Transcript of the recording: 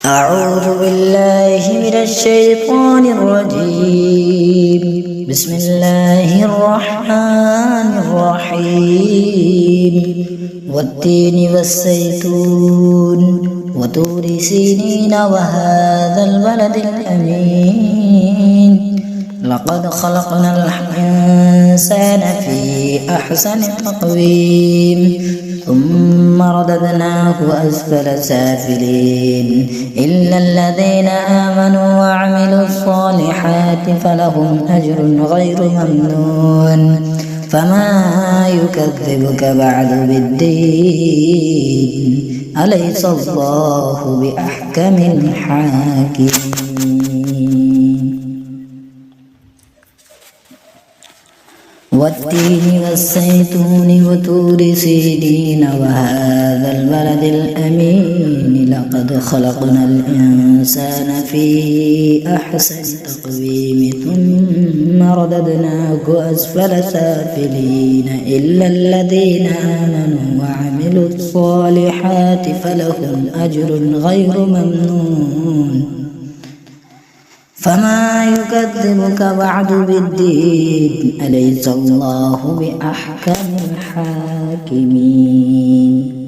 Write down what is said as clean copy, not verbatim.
أعوذ بالله من الشيطان الرجيم. بسم الله الرحمن الرحيم. والتين والزيتون وطور سينين وهذا البلد الأمين. لقد خلقنا الإنسان في أحسن تقويم ثم رددناه أسفل سافلين إلا الذين آمنوا وعملوا الصالحات فلهم أجر غير ممنون. فما يكذبك بعد بالدين أليس الله بأحكم الحاكمين. والتين والزيتون وطور سينين وهذا البلد الأمين. لقد خلقنا الإنسان في أحسن تقويم ثم رددناه أسفل سافلين إلا الذين آمنوا وعملوا الصالحات فلهم أجر غير ممنون. فما يكذبك بعد بالدين أليس الله بأحكم الحاكمين.